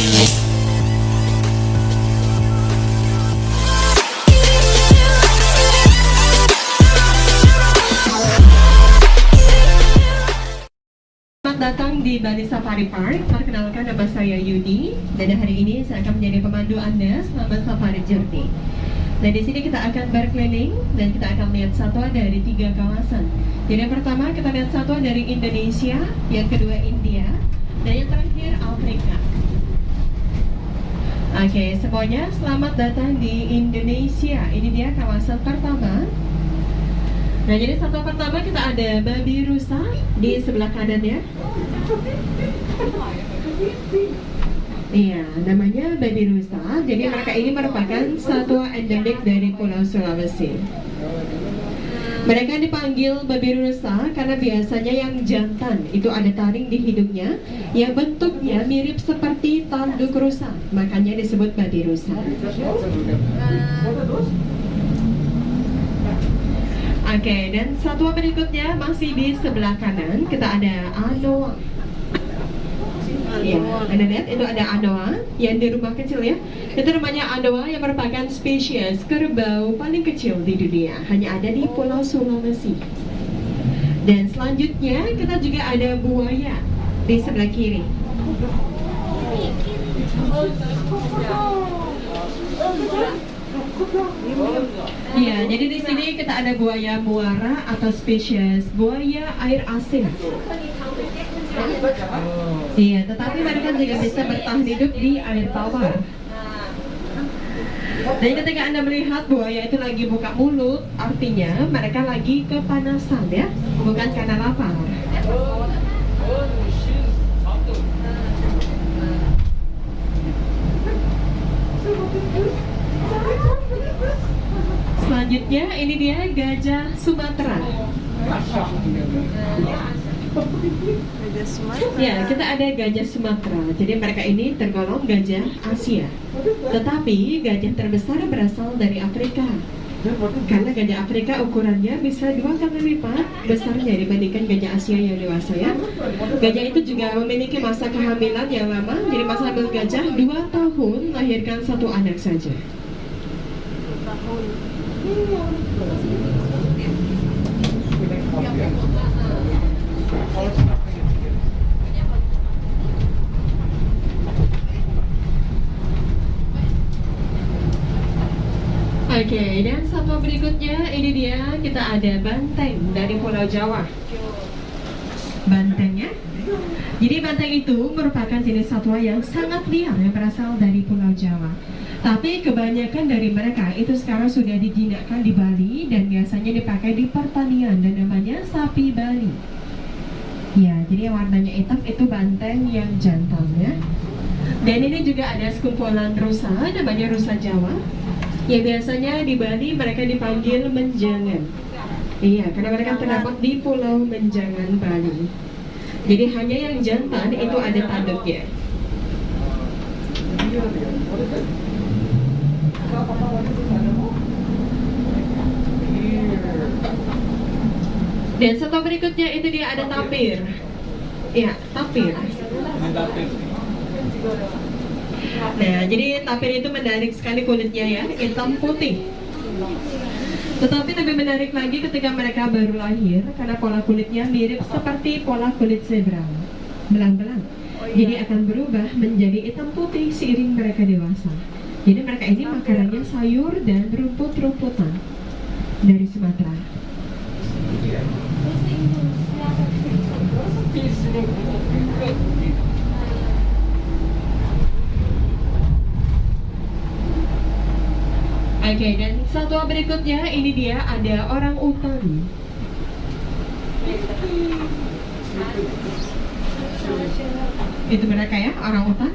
Datang di Bali Safari Park. Perkenalkan, nama saya Yudi dan hari ini saya akan menjadi pemandu Anda selama safari journey. Dan di sini kita akan berkeliling dan kita akan melihat satwa dari 3 kawasan. Jadi yang pertama kita lihat satwa dari Indonesia, yang kedua India, dan yang terakhir Afrika. Oke, semuanya selamat datang di Indonesia. Ini dia kawasan pertama. Nah, jadi satwa pertama kita ada babi rusa di sebelah kanan ya. Iya, namanya babi rusa. Jadi mereka ini merupakan satwa endemik dari Pulau Sulawesi. Mereka dipanggil babi rusa karena biasanya yang jantan itu ada taring di hidungnya yang bentuknya mirip seperti tanduk rusa. Makanya disebut babi rusa. Oke, dan satwa berikutnya masih di sebelah kanan. Kita ada anoa. Ya, Anda lihat itu ada anoa yang di rumah kecil ya. Itu namanya anoa yang merupakan spesies kerbau paling kecil di dunia. Hanya ada di Pulau Sulawesi. Dan selanjutnya kita juga ada buaya di sebelah kiri. Iya, jadi di sini kita ada buaya muara atau spesies buaya air asin. Iya, tetapi mereka juga bisa bertahan hidup di air tawar. Dan ketika Anda melihat buaya itu lagi buka mulut, artinya mereka lagi kepanasan ya, bukan karena lapar. Selanjutnya ini dia gajah Sumatera. Ya, kita ada gajah Sumatera. Jadi mereka ini tergolong gajah Asia. Tetapi gajah terbesar berasal dari Afrika. Karena gajah Afrika ukurannya bisa 2 kali lipat besarnya dibandingkan gajah Asia yang dewasa ya. Gajah itu juga memiliki masa kehamilan yang lama. Jadi masa hamil gajah 2 tahun melahirkan 1 anak saja. Oke, dan satwa berikutnya ini dia, kita ada banteng dari Pulau Jawa. Banteng ya. Jadi banteng itu merupakan jenis satwa yang sangat liar yang berasal dari Pulau Jawa. Tapi kebanyakan dari mereka itu sekarang sudah dijinakkan di Bali dan biasanya dipakai di pertanian dan namanya sapi Bali. Ya, jadi yang warnanya hitam itu banteng yang jantan ya. Dan ini juga ada sekumpulan rusa, namanya rusa Jawa. Ya, biasanya di Bali mereka dipanggil menjangan. Iya, karena mereka terdapat di Pulau Menjangan, Bali. Jadi hanya yang jantan itu ada tanduknya. Dan satwa berikutnya itu dia ada tapir. Ya, tapir. Nah, jadi tapir itu menarik sekali kulitnya ya, hitam putih. Tetapi lebih menarik lagi ketika mereka baru lahir karena pola kulitnya mirip seperti pola kulit zebra, belang-belang. Jadi akan berubah menjadi hitam putih seiring mereka dewasa. Jadi mereka ini makanannya sayur dan rumput-rumputan dari Sumatera. Oke, dan satwa berikutnya ini dia ada orang utan. Itu mereka ya, orang utan.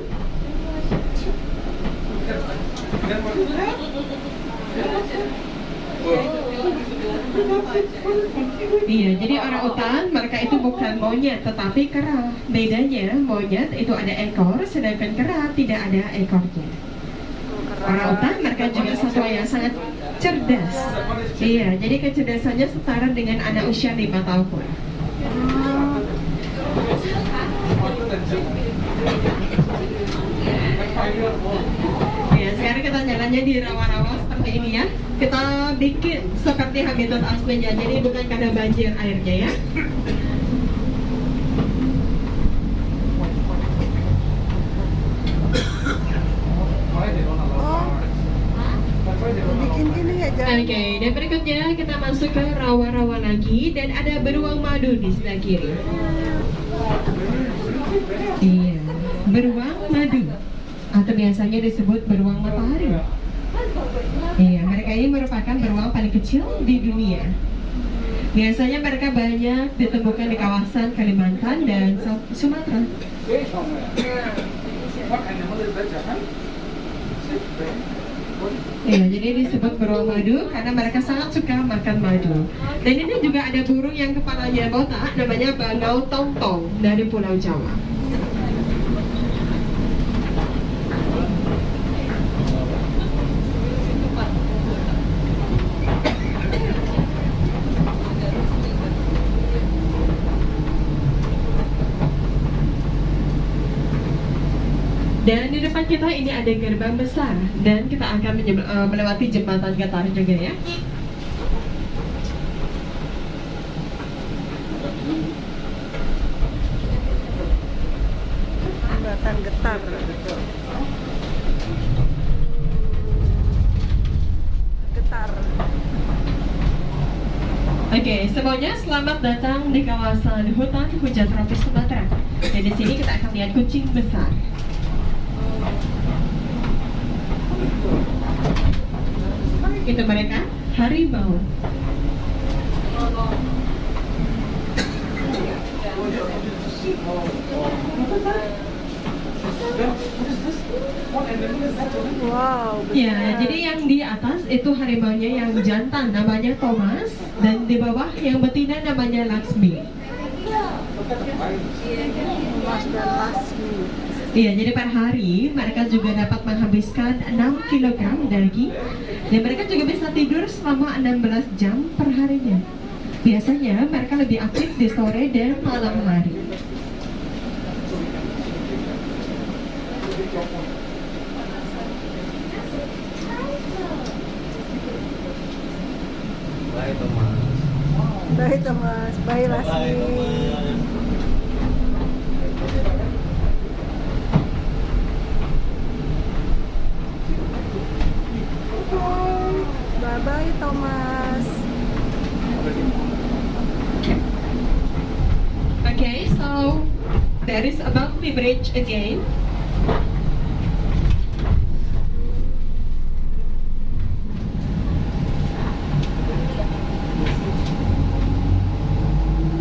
Iya, jadi orang utan mereka itu bukan monyet tetapi kera. Bedanya monyet itu ada ekor, sedangkan kera tidak ada ekornya. Orang utan mereka juga satwa yang sangat cerdas. Iya, jadi kecerdasannya setara dengan anak usia 5 tahun. Ya, sekarang kita jalannya di rawa-rawa seperti ini ya. Kita bikin seperti habitat aslinya, jadi bukan karena banjir airnya ya. Oke, dan berikutnya kita masuk ke rawa-rawa lagi dan ada beruang madu di sebelah kiri. Iya, beruang madu atau biasanya disebut beruang matahari. Iya, mereka ini merupakan beruang paling kecil di dunia. Biasanya mereka banyak ditemukan di kawasan Kalimantan dan Sumatera. Iya, jadi disebut beruang madu karena mereka sangat suka makan madu. Dan ini juga ada burung yang kepalanya botak, namanya bangau tongtong dari Pulau Jawa. Dan di depan kita ini ada gerbang besar dan kita akan melewati jembatan Getar juga ya. Jembatan Getar. Getar. Oke, semuanya selamat datang di kawasan hutan hujan tropis Sumatera. Dan di sini kita akan lihat kucing besar. Itu mereka harimau. Wow. Ya, jadi yang di atas itu harimaunya yang jantan namanya Thomas dan di bawah yang betina namanya Laksmi. Thomas dan Laksmi. Iya, jadi per hari mereka juga dapat menghabiskan 6 kg daging dan mereka juga bisa tidur selama 16 jam per harinya. Biasanya mereka lebih aktif di sore dan malam hari. Bye Thomas. Bye Thomas, bye Laksmi. Bye-bye Thomas. Okay, so there is a bumpy bridge again.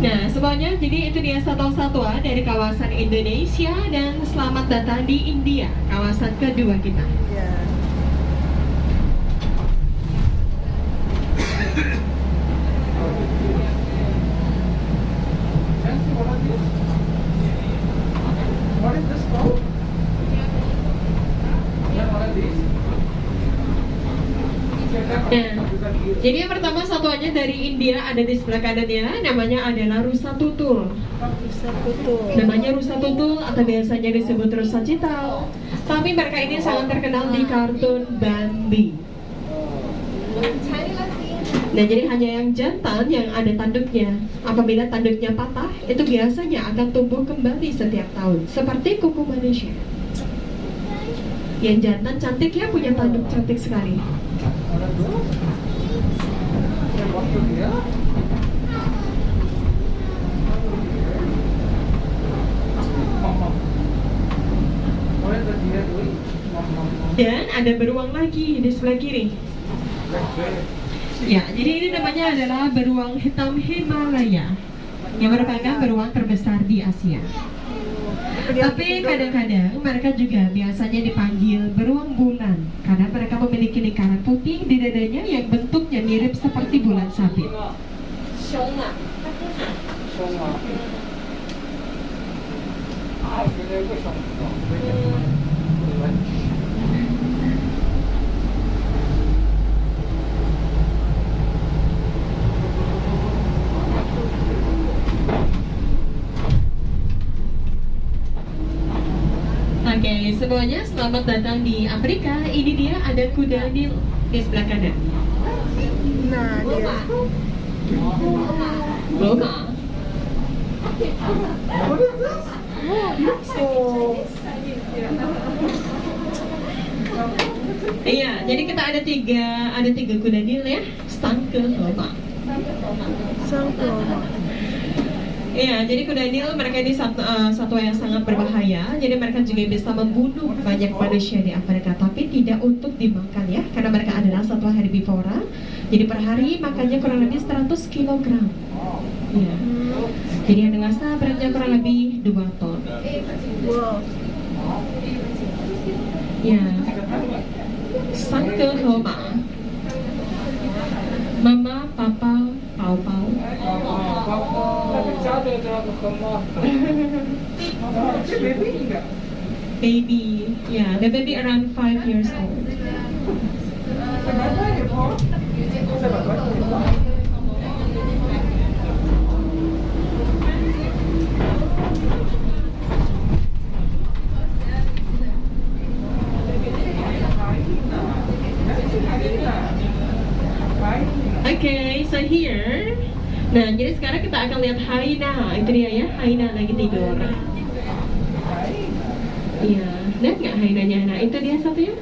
Nah, semuanya, jadi itu dia satwa-satwa dari kawasan Indonesia dan selamat datang di India, kawasan kedua kita. Ya. What is this called? What are these? Nah, jadi yang pertama satuannya dari India ada di sebelah kanannya, namanya adalah rusa tutul. Rusa tutul. Namanya rusa tutul atau biasanya disebut rusa cital. Tapi mereka ini sangat terkenal di kartun Bambi. Nah, jadi hanya yang jantan yang ada tanduknya. Apabila tanduknya patah, itu biasanya akan tumbuh kembali setiap tahun, seperti kuku manusia. Yang jantan cantik ya, punya tanduk cantik sekali. What are those? And what you hear? What is the deer doing? Dan ada beruang lagi di sebelah kiri. Ya, jadi ini namanya adalah beruang hitam Himalaya, yang merupakan beruang terbesar di Asia. Tapi kadang-kadang mereka juga biasanya dipanggil beruang bulan karena mereka memiliki lingkaran putih di dadanya yang bentuknya mirip seperti bulan sabit. Oke, semuanya selamat datang di Afrika. Ini dia ada kuda Nil di sebelah kanan. Nah, dia. Loma. Iya, jadi kita ada tiga kuda Nil ya. Sangke Loma. Sang Loma. Iya, jadi kuda Nil mereka ini satwa yang sangat berbahaya. Jadi mereka juga bisa membunuh banyak manusia di Afrika, tapi tidak untuk dimakan ya, karena mereka adalah satwa herbivora. Jadi per hari makannya kurang lebih 100 kg. Iya. Jadi yang dewasa beratnya kurang lebih 2 ton. Wow. Ya. Sangke Loma. Mama, papa, pau pau. Baby, yeah, the baby around 5 years old. Okay, so here. Nah, jadi sekarang kita akan lihat Haina. Itu dia ya, Haina lagi tidur. Iya, lihat nggak Hainanya? Nah, itu dia satunya.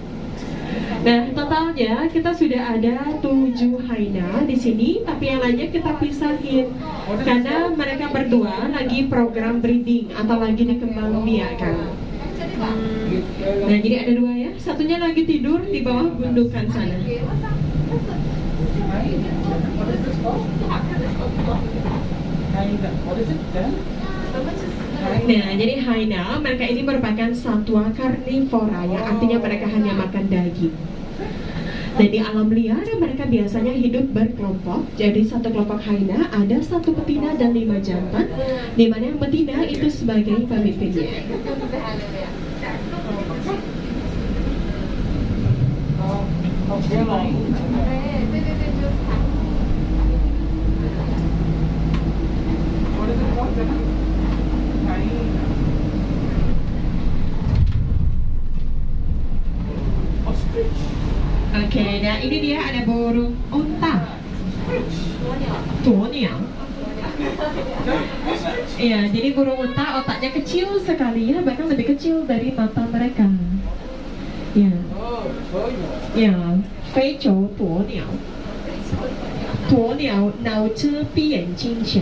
Nah, totalnya kita sudah ada 7 Haina di sini, tapi yang lainnya kita pisahin karena mereka berdua lagi program breeding atau lagi dikembangbiakan. Nah, jadi ada 2 ya. Satunya lagi tidur di bawah gundukan sana. Nah, jadi Haina, mereka ini merupakan satwa karnivora, yang artinya mereka hanya makan daging. Dan di alam liar, mereka biasanya hidup berkelompok. Jadi satu kelompok Haina ada 1 betina dan 5 jantan, di mana yang betina itu sebagai pemimpinnya. Oke, nah ini dia ada burung unta. Tuoniao. Iya, jadi burung unta otaknya kecil sekali ya, bahkan lebih kecil dari mata mereka. Ya, ya, Feiqiu tuoniao. Tuoniao 脑子闭眼睛小。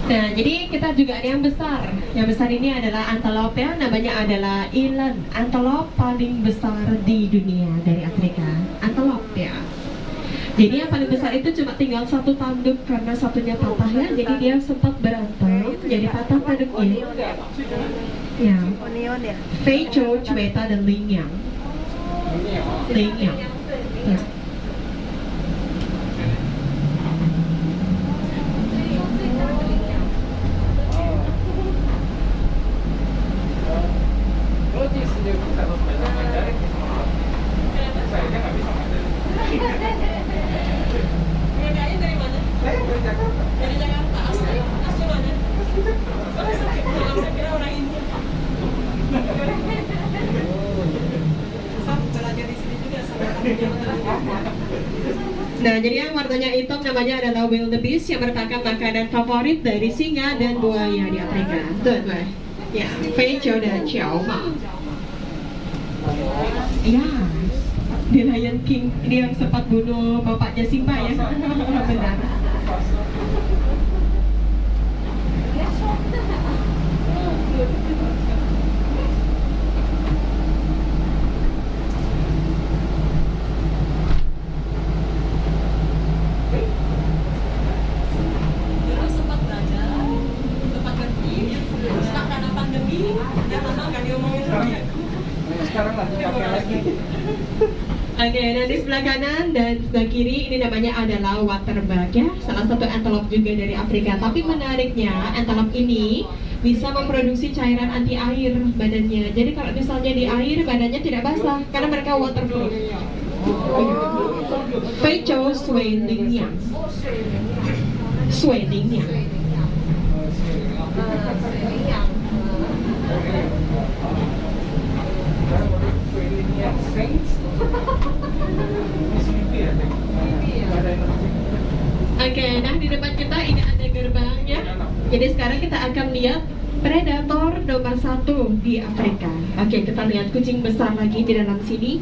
Nah, jadi kita juga ada yang besar. Yang besar ini adalah antelope ya, namanya adalah eland. Antelope paling besar di dunia dari Afrika. Antelope ya. Jadi yang paling besar itu cuma tinggal 1 tanduk karena satunya patah ya. Jadi dia sempat berantem, jadi patah tanduknya. Ya. Onion ya. Feiqiu, Cueta, dan Lingyang. Lingyang. Ya. Nah, jadi yang warnanya hitam namanya adalah wildebeest, yang merupakan makanan favorit dari singa dan buaya di Afrika. Tuh, ya, Feiqiu dan Xiaoma. Ya, di Lion King dia yang sempat bunuh bapaknya Simba ya. Benar. Dulu sempat belajar, sempat ngerti, sempat karena pandemi, dan lama nggak diomongin lagi. Sekarang lagi pakai lagi. Oke, dan di sebelah kanan dan sebelah kiri ini namanya adalah waterbug ya, salah satu antelope juga dari Afrika. Tapi menariknya antelope ini bisa memproduksi cairan anti air badannya. Jadi kalau misalnya di air badannya tidak basah karena mereka waterproof. Pecho Swelingnya. Swelingnya. Oke, nah di depan kita ini ada gerbangnya. Jadi sekarang kita akan lihat predator nomor 1 di Afrika. Oke, kita lihat kucing besar lagi di dalam sini.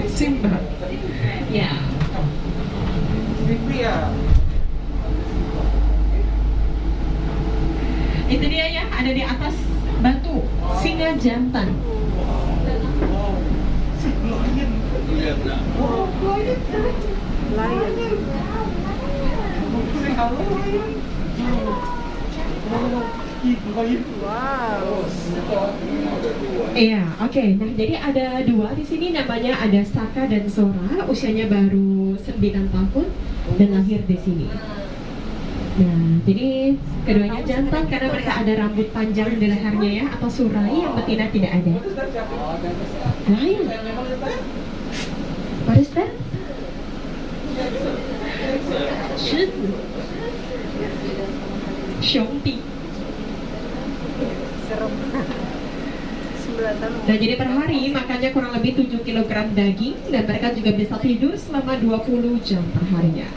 Simba. Ya. Itu dia ya, ada di atas batu singa jantan. Lion. Wow. Iya, oke. Nah, jadi ada 2 di sini namanya ada Saka dan Sora, usianya baru 9 tahun dan lahir di sini. Nah, jadi keduanya jantan karena mereka ada rambut panjang di lehernya ya, atau surai, yang betina tidak ada. Lion. What is that? 狮子。兄弟。 Serem. 9 tahun. Nah, jadi per hari makannya kurang lebih 7 kg daging dan mereka juga bisa tidur selama 20 jam per harinya.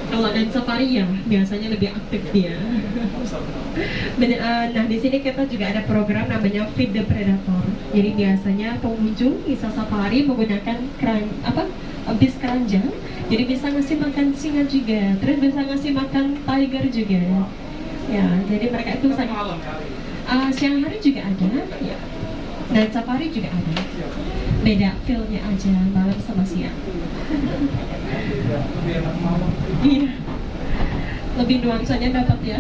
Kalau naik safari ya biasanya lebih aktif dia. Nah, di sini kita juga ada program namanya Feed the Predator. Jadi biasanya pengunjung bisa safari menggunakan bis keranjang. Jadi bisa ngasih makan singa juga, terus bisa ngasih makan tiger juga. Ya, jadi mereka itu siang hari juga ada. Ya. Dan safari juga ada. Beda feel-nya aja malam sama siang. Iya. Lebih nuansanya dapat ya.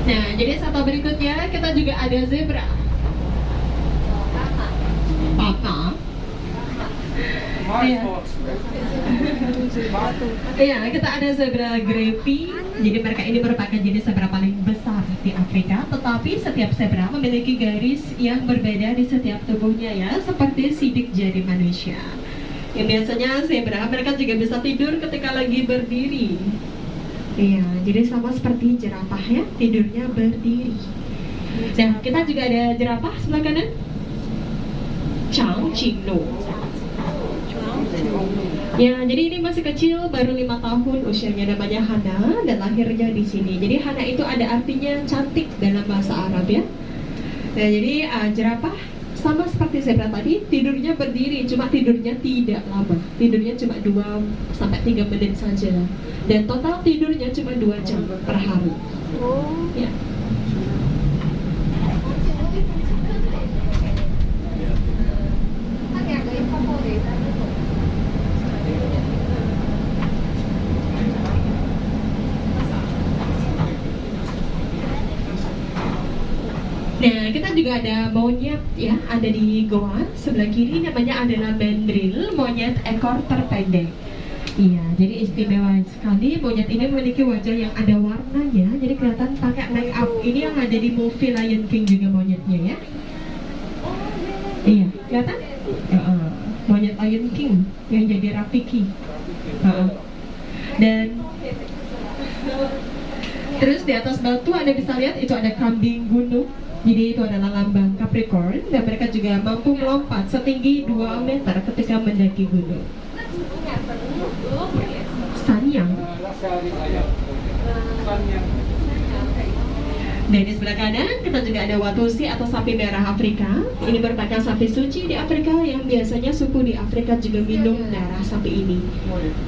Nah, jadi satwa berikutnya kita juga ada zebra. Papa. Iya. Iya, kita ada zebra Grevy. Jadi mereka ini merupakan jenis zebra paling besar di Afrika. Tetapi setiap zebra memiliki garis yang berbeda di setiap tubuhnya ya, seperti sidik jari manusia. Yang biasanya zebra mereka juga bisa tidur ketika lagi berdiri. Iya, jadi sama seperti jerapah ya, tidurnya berdiri. Nah, kita juga ada jerapah sebelah kanan. Changqinglu. Ya, jadi ini masih kecil, baru 5 tahun usianya, namanya Hana dan lahirnya di sini. Jadi Hana itu ada artinya cantik dalam bahasa Arab ya. Nah, jadi jerapah sama seperti zebra tadi, tidurnya berdiri, cuma tidurnya tidak lama. Tidurnya cuma 2-3 menit saja. Dan total tidurnya cuma 2 jam per hari. Oh. Ya. Nah, kita juga ada monyet ya, ada di goa sebelah kiri, namanya adalah mandrill, monyet ekor terpendek. Iya, jadi istimewa sekali. Monyet ini memiliki wajah yang ada warnanya, jadi kelihatan pakai make up. Ini yang ada di movie Lion King juga monyetnya ya. Iya, kelihatan? Monyet Lion King yang jadi Rafiki. Dan terus di atas batu Anda bisa lihat itu ada kambing gunung. Jadi itu adalah lambang Capricorn dan mereka juga mampu melompat setinggi 2 meter ketika mendaki gunung. Sanyang. Dan di sebelah kanan kita juga ada Watusi atau sapi merah Afrika. Ini merupakan sapi suci di Afrika yang biasanya suku di Afrika juga minum darah sapi ini.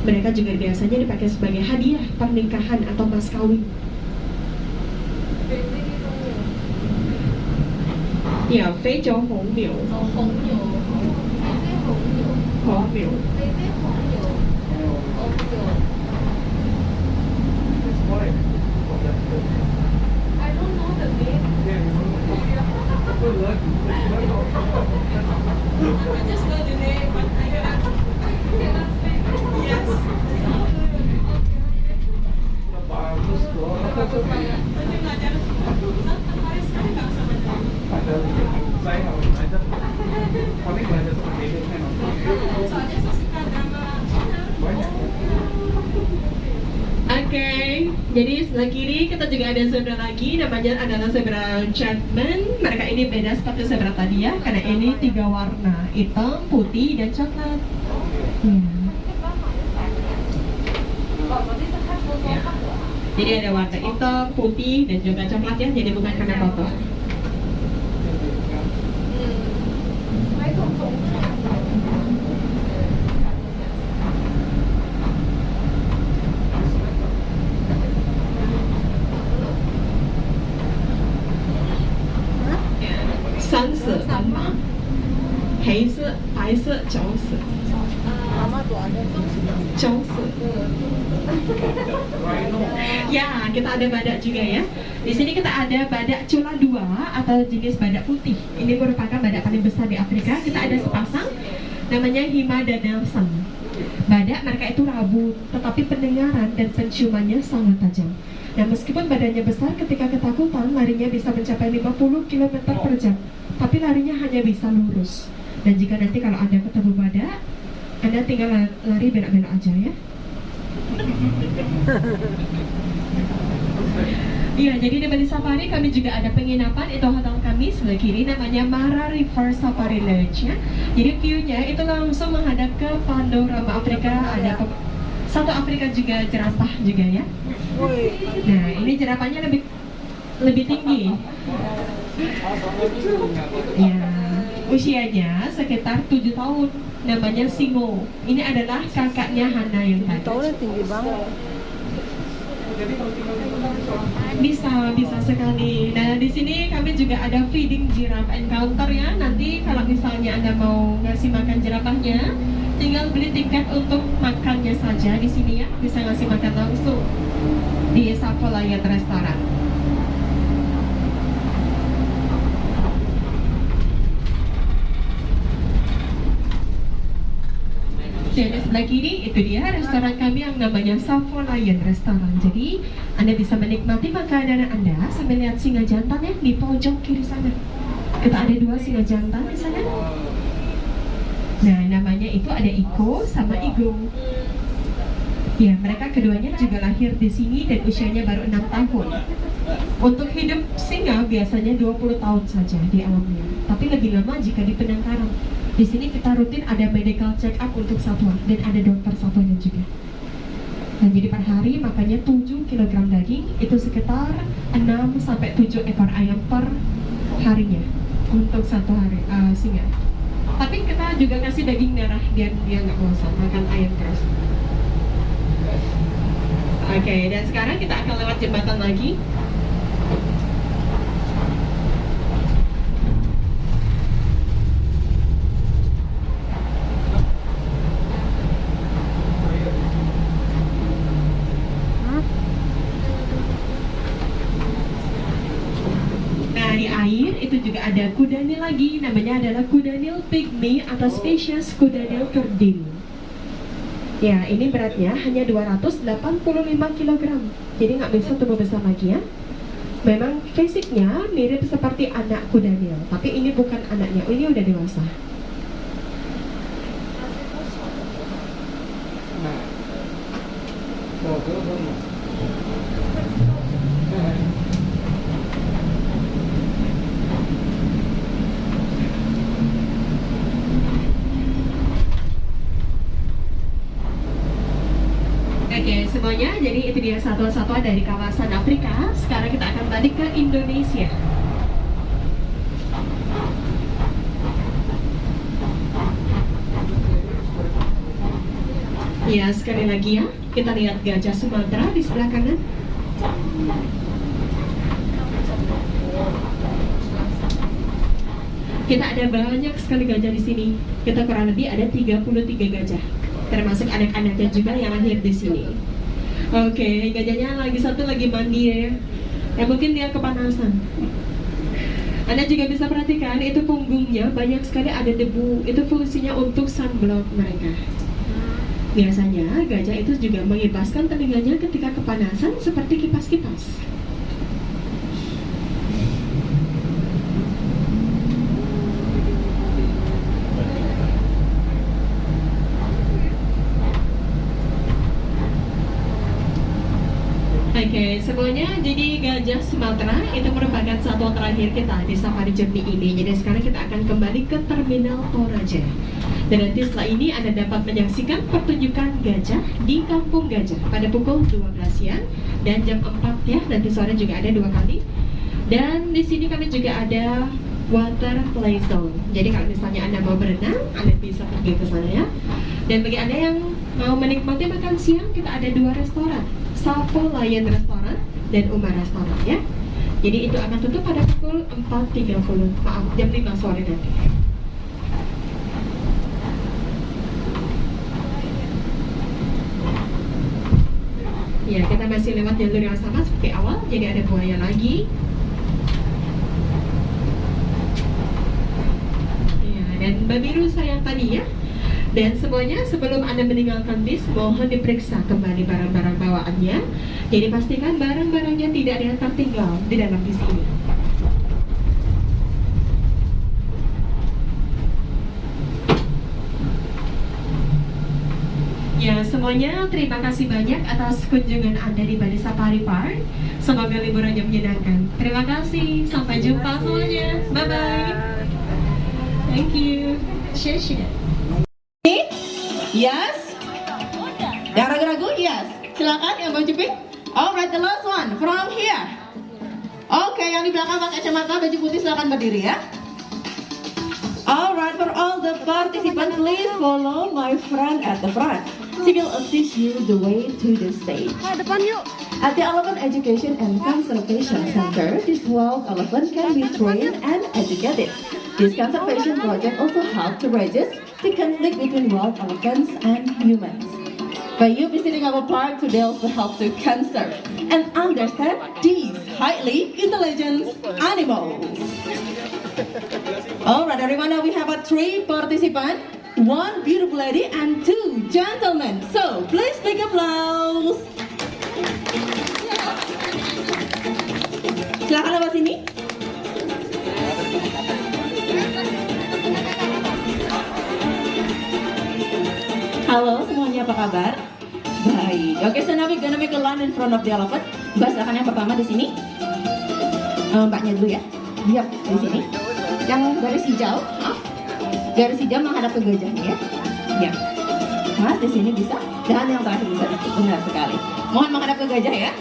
Mereka juga biasanya dipakai sebagai hadiah pernikahan atau mas kawin. Ya, Fei Zhou Hong Miu. Hong Miu. I don't know the name. I just know the name, but I cannot speak. Yes. Bagus loh. Nanti belajar. Tertarik sekali nggak sama dia? Saya nggak belajar. Paling belajar seperti itu kan. Soalnya saya suka drama Cina. Banyak. Oke, jadi sebelah kiri kita juga ada zebra lagi, namanya adalah zebra Chapman. Mereka ini beda seperti zebra tadi ya, karena ini 3 warna, hitam, putih, dan coklat. Ya. Ya. Jadi ada warna hitam, putih, dan juga coklat ya, jadi bukan karena kotor. San色斑马，黑色、白色、棕色，棕色。Ya, kita ada badak juga ya. Di sini kita ada badak cula 2 atau jenis badak putih. Ini merupakan badak paling besar di Afrika. Kita ada sepasang, namanya Hima dan Nelson. Badak mereka itu rabun, tetapi pendengaran dan penciumannya sangat tajam. Nah, meskipun badannya besar, ketika ketakutan larinya bisa mencapai 50 km per jam, tapi larinya hanya bisa lurus. Dan jika nanti kalau Anda ketemu badak, Anda tinggal lari belok-belok aja ya. Iya, jadi di Bali Safari kami juga ada penginapan, itu hotel kami sebelah kiri namanya Mara River Safari Lodge ya. Jadi view-nya itu langsung menghadap ke panorama Afrika, ada satu Afrika juga jerapah juga ya. Nah, ini jerapahnya lebih tinggi. Ya, usianya sekitar 7 tahun. Namanya Singo. Ini adalah kakaknya Hana yang tadi. Tahunnya tinggi banget. Bisa sekali. Nah, di sini kami juga ada feeding giraffe encounter ya. Nanti kalau misalnya Anda mau ngasih makan jerapahnya, tinggal beli tiket untuk makannya saja di sini ya. Bisa ngasih makan langsung di Savolayat Restoran. Dan di sebelah kiri itu dia restoran kami yang namanya Savolayat Restoran. Jadi Anda bisa menikmati makanan Anda sambil lihat singa jantan ya di pojok kiri sana. Kita ada 2 singa jantan di sana. Nah, namanya itu ada Iko sama Igo. Ya, mereka keduanya juga lahir di sini dan usianya baru 6 tahun. Untuk hidup singa biasanya 20 tahun saja di alamnya, tapi lebih lama jika di penangkaran. Di sini kita rutin ada medical check up untuk satwa dan ada dokter satwanya juga. Nah, jadi per hari makannya 7 kg daging, itu sekitar 6 sampai 7 ekor ayam per harinya untuk satu hari singa. Tapi kita juga kasih daging merah biar dia nggak bosan makan ayam terus. Oke, dan sekarang kita akan lewat jembatan lagi. Nah, di air itu juga ada kuda nil lagi, namanya adalah kuda nil pygmy atau spesies kuda nil kerdil. Ya, ini beratnya hanya 285 kg, jadi nggak bisa tumbuh besar lagi ya. Memang fisiknya mirip seperti anak kuda nil, tapi ini bukan anaknya, ini udah dewasa. Oke, semuanya, jadi itu dia satwa-satwa dari kawasan Afrika. Sekarang kita akan balik ke Indonesia. Ya, sekali lagi ya, kita lihat gajah Sumatera di sebelah kanan. Kita ada banyak sekali gajah di sini. Kita kurang lebih ada 33 gajah, termasuk anak-anaknya juga yang lahir di sini. Oke, gajahnya satu lagi mandi ya. Ya mungkin dia kepanasan. Anda juga bisa perhatikan itu punggungnya banyak sekali ada debu. Itu fungsinya untuk sunblock mereka. Biasanya gajah itu juga mengibaskan telinganya ketika kepanasan seperti kipas-kipas. Oke, semuanya, jadi gajah Sumatera itu merupakan satwa terakhir kita di safari journey ini. Jadi sekarang kita akan kembali ke Terminal Toraja. Dan nanti setelah ini Anda dapat menyaksikan pertunjukan gajah di Kampung Gajah pada pukul 12 siang dan jam 4 ya. Nanti sore juga ada 2 kali. Dan di sini kami juga ada water play zone. Jadi kalau misalnya Anda mau berenang, Anda bisa pergi ke sana ya. Dan bagi Anda yang mau menikmati makan siang, kita ada 2 restoran, Savo Lion Restaurant dan Umar Restaurant ya. Jadi itu akan tutup pada pukul 4.30, maaf, jam 5 sore nanti. Ya, kita masih lewat jalur yang sama seperti awal, jadi ada buaya lagi. Ya, dan babi rusa yang tadi ya. Dan semuanya sebelum Anda meninggalkan bis, mohon diperiksa kembali barang-barang bawaannya. Jadi pastikan barang-barangnya tidak ada yang tertinggal di dalam bis ini. Ya, semuanya terima kasih banyak atas kunjungan Anda di Bali Safari Park. Semoga liburannya menyenangkan. Terima kasih, sampai jumpa semuanya. Bye-bye. Thank you. Share. Yes? Yang ragu-ragu? Yes. Silakan yang baju pink. Alright, the last one from here. Oke, yang di belakang pakai kacamata baju putih silakan berdiri ya. Alright, for all the participants, please follow my friend at the front. She will assist you the way to the stage. Depan yuk. At the Elephant Education and Conservation Center, this wild elephant can be trained and educated. This conservation project also helps to reduce the conflict between wild elephants and humans. By you visiting our park today also help to conserve and understand these highly intelligent animals. Alright everyone, now we have 3 participants, 1 beautiful lady and 2 gentlemen. So please big applause. Silakan lewat sini. Halo semuanya, apa kabar? Baik. Oke, so now we're gonna make a line in front of the elephant. Mbak, silakan yang pertama di sini. Mbaknya dulu ya. Yap, di sini. Yang garis hijau, garis hijau menghadap ke gajahnya ya. Ya. Mas di sini bisa. Dan yang terakhir bisa di situ. Benar sekali. Mohon menghadap ke gajah ya.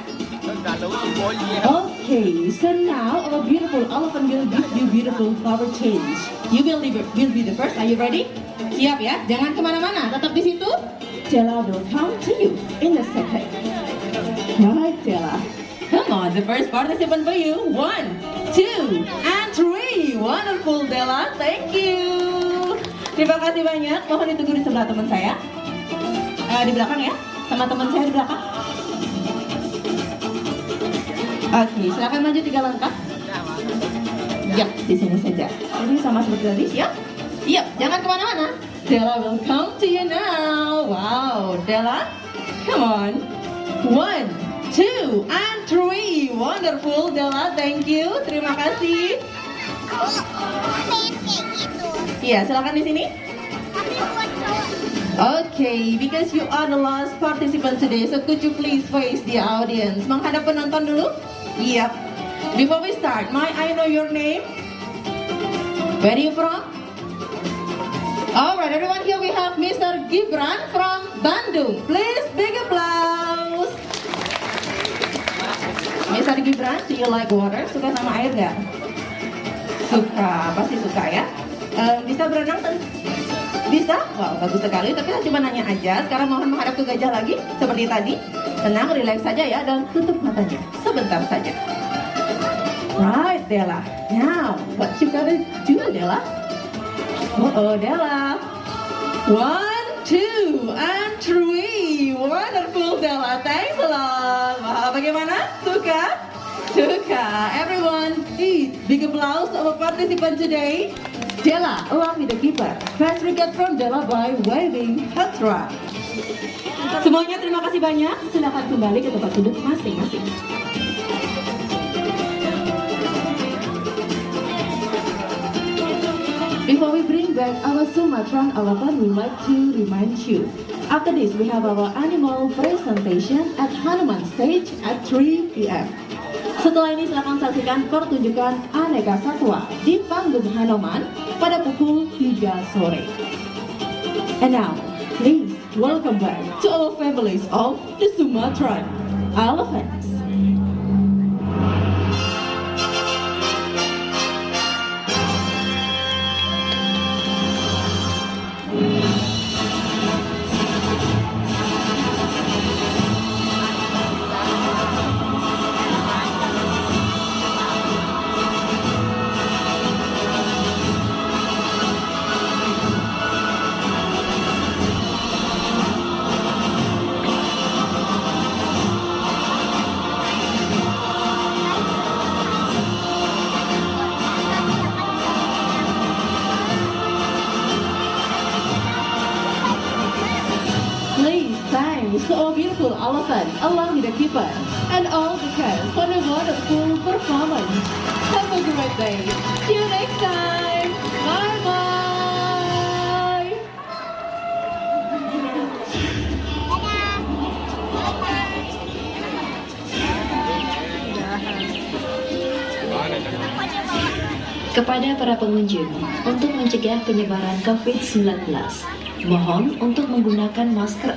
Okay, so now our beautiful elephant will give you beautiful flower change. You will be the first. Are you ready? Siap ya, jangan kemana-mana, tetap di situ. Della will come to you in a second. Right, Della. Come on, the first participant for you. 1, 2, and 3. Wonderful, Della. Thank you. Terima kasih banyak. Mohon ditunggu di sebelah teman saya. Di belakang ya, sama teman saya di belakang. Oke, silakan maju 3 langkah. Ya, di sini saja. Ini sama seperti tadi, siap? Yep, jangan kemana-mana. Della will come to you now. Wow, Della, come on. 1, 2, and 3. Wonderful, Della. Thank you. Terima kasih. Iya, silakan di sini. Okay, because you are the last participant today, so could you please face the audience? Menghadap penonton dulu. Yep. Before we start, may I know your name? Where are you from? Alright, everyone, here we have Mr. Gibran from Bandung. Please, big applause. Ustadz Gibran, do you like water? Suka sama air nggak? Suka, pasti suka ya. Bisa berenang? Bisa? Wow, bagus sekali. Tapi saya cuma nanya aja. Sekarang mohon menghadap ke gajah lagi, seperti tadi. Tenang, relax saja ya, dan tutup matanya sebentar saja. Right, Della. Now, what you gotta do, Della? Della. 1, 2, and 3. Wonderful, Della. Thanks a lot. Wah, bagaimana? Suka? Suka. Everyone, please, big applause to our participant today. Della, along with the keeper. First we get from Della by waving hatra. Semuanya terima kasih banyak. Silakan kembali ke tempat duduk masing-masing. Before we bring back our Sumatran elephant, we would like to remind you. After this, we have our animal presentation at Hanuman Stage at 3 p.m. Setelah ini silakan saksikan pertunjukan aneka satwa di panggung Hanuman pada pukul 3 sore. And now, please welcome back to our families of the Sumatran elephants. To our beautiful elephant, along with the keeper, and all the cats for the wonderful performance. Have a great day. See you next time. Bye bye. Kepada para pengunjung, untuk mencegah penyebaran COVID-19, mohon untuk menggunakan masker